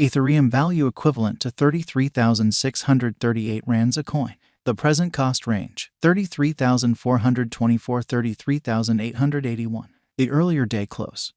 Ethereum value equivalent to 33,638 rands a coin. The present cost range, 33,424 33,881. The earlier day close,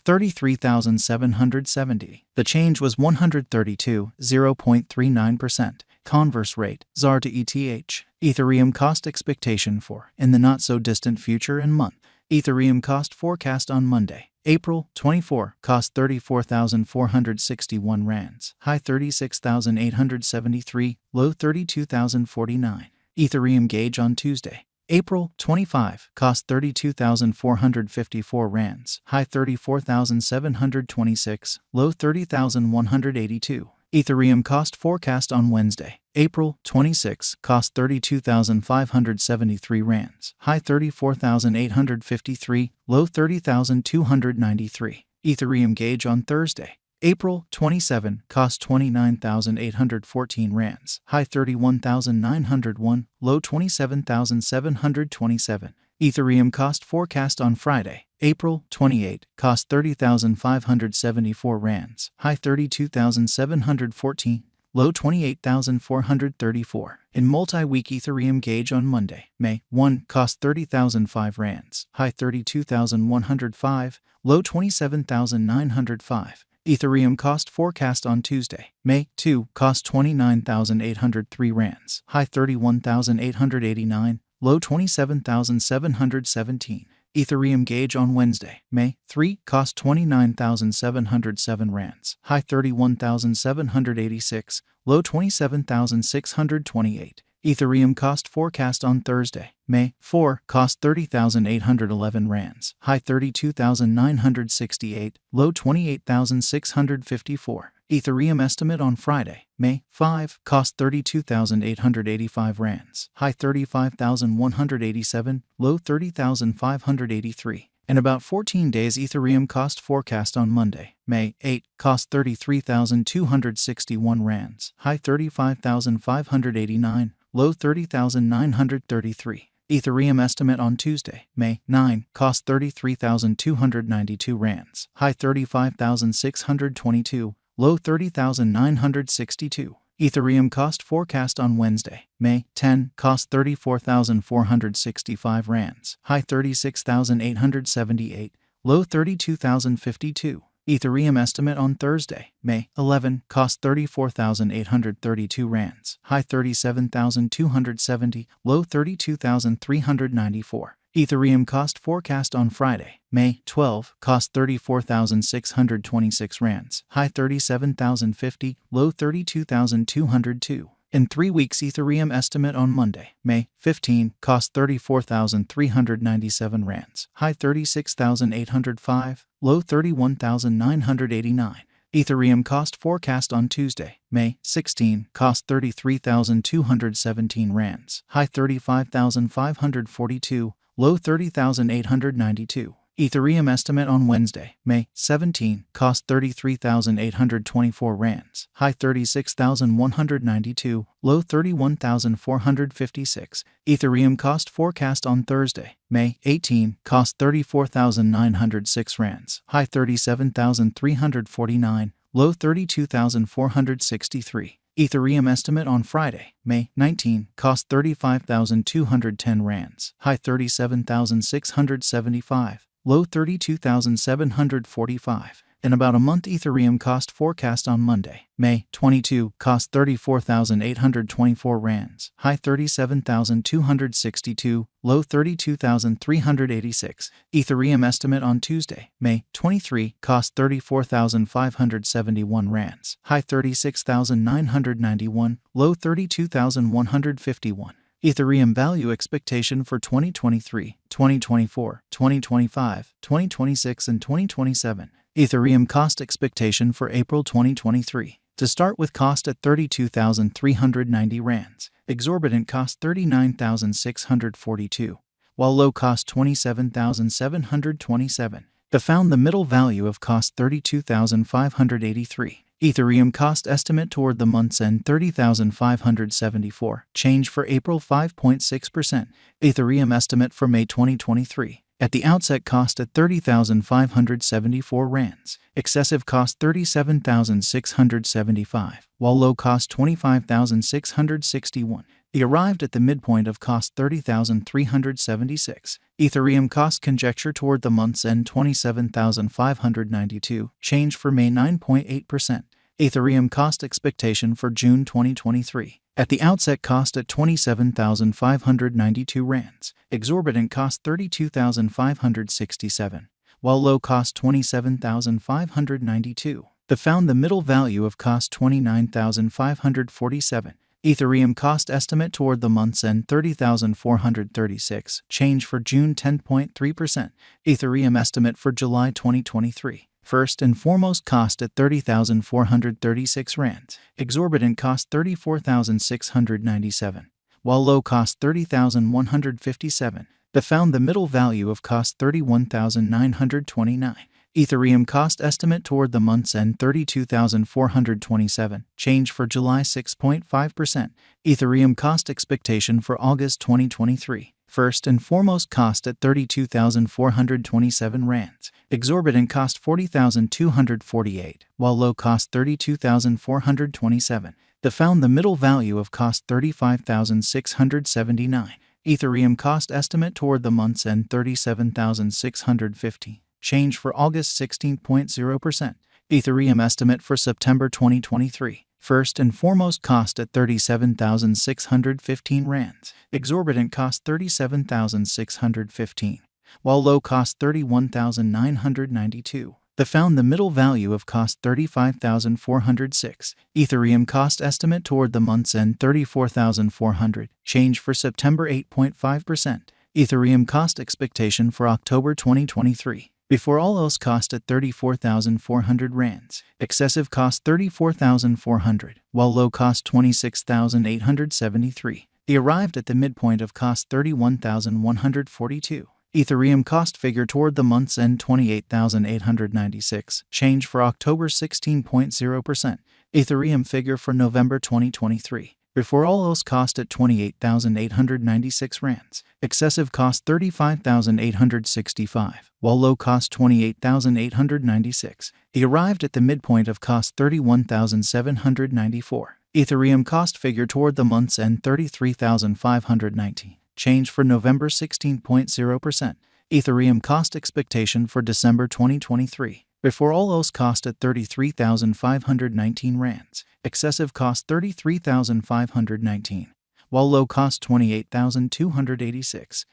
33,770. The change was 132, 0.39%. Converse rate, ZAR to ETH. Ethereum cost expectation for, in the not-so-distant future and month. Ethereum cost forecast on Monday, April 24, cost 34,461 rands, high 36,873, low 32,049. Ethereum gauge on Tuesday, April 25, cost 32,454 rands, high 34,726, low 30,182. Ethereum cost forecast on Wednesday, April 26, cost 32,573 rands, high 34,853, low 30,293. Ethereum gauge on Thursday, April 27, cost 29,814 rands, high 31,901, low 27,727. Ethereum cost forecast on Friday, April 28, cost 30,574 rands, high 32,714, low 28,434. In multi-week Ethereum gauge on Monday, May 1, cost 30,005 rands, high 32,105, low 27,905. Ethereum cost forecast on Tuesday, May 2, cost 29,803 rands, high 31,889, low 27,717. Ethereum gauge on Wednesday, May 3, cost 29,707 rands, high 31,786, low 27,628. Ethereum cost forecast on Thursday, May 4, cost 30,811 rands, high 32,968, low 28,654. Ethereum estimate on Friday, May 5, cost 32,885 rands, high 35,187, low 30,583. In about 14 days Ethereum cost forecast on Monday, May 8, cost 33,261 rands, high 35,589, low 30,933. Ethereum estimate on Tuesday, May 9, cost 33,292 rands, high 35,622, low 30,962. Ethereum cost forecast on Wednesday, May 10, cost 34,465 rands, high 36,878, low 32,052. Ethereum estimate on Thursday, May 11, cost 34,832 rands, high 37,270, low 32,394. Ethereum cost forecast on Friday, May 12, cost 34,626 rands, high 37,050, low 32,202. In 3 weeks Ethereum estimate on Monday, May 15, cost 34,397 rands, high 36,805, low 31,989. Ethereum cost forecast on Tuesday, May 16, cost 33,217 rands, high 35,542, low 30,892. Ethereum estimate on Wednesday, May 17, cost 33,824 rands, high 36,192, low 31,456. Ethereum cost forecast on Thursday, May 18, cost 34,906 rands, high 37,349, low 32,463. Ethereum estimate on Friday, May 19, cost 35,210 rands, high 37,675, low 32,745. In about a month Ethereum cost forecast on Monday, May 22, cost 34,824 rands, high 37,262, low 32,386. Ethereum estimate on Tuesday, May 23, cost 34,571 rands, high 36,991, low 32,151. Ethereum value expectation for 2023, 2024, 2025, 2026, and 2027. Ethereum cost expectation for April 2023. To start with cost at 32,390 rands, exorbitant cost 39,642, while low cost 27,727. To found the middle value of cost 32,583. Ethereum cost estimate toward the month's end 30,574. Change for April 5.6%. Ethereum estimate for May 2023. At the outset cost at 30,574 rands. Excessive cost 37,675, while low cost 25,661. He arrived at the midpoint of cost 30,376. Ethereum cost conjecture toward the month's end 27,592. Change for May 9.8%. Ethereum cost expectation for June 2023. At the outset cost at 27,592 rands. Exorbitant cost 32,567, while low cost 27,592. The found the middle value of cost 29,547. Ethereum cost estimate toward the month's end 30,436. Change for June 10.3%. Ethereum estimate for July 2023. First and foremost cost at 30,436 rands. Exorbitant cost 34,697, while low cost 30,157. The found the middle value of cost 31,929. Ethereum cost estimate toward the month's end 32,427. Change for July 6.5%. Ethereum cost expectation for August 2023. First and foremost cost at 32,427 rands. Exorbitant cost 40,248, while low cost 32,427. The found the middle value of cost 35,679. Ethereum cost estimate toward the month's end 37,650. Change for August 16.0%. Ethereum estimate for September 2023. First and foremost cost at 37,615 rands. Exorbitant cost 37,615, while low cost 31,992. The found the middle value of cost 35,406. Ethereum cost estimate toward the month's end 34,400. Change for September 8.5%. Ethereum cost expectation for October 2023. Before all else cost at 34,400 rands. Excessive cost 34,400, while low cost 26,873. He arrived at the midpoint of cost 31,142. Ethereum cost figure toward the month's end 28,896. Change for October 16.0%. Ethereum figure for November 2023. Before all else cost at 28,896 rands. Excessive cost 35,865, while low cost 28,896. He arrived at the midpoint of cost 31,794. Ethereum cost figure toward the month's end 33,519. Change for November 16.0%. Ethereum cost expectation for December 2023. Before all else cost at 33,519 rands. Excessive cost 33,519, while low cost 28,286.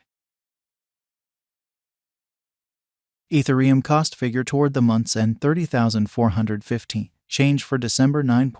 Ethereum cost figure toward the month's end 30,415. Change for December 9.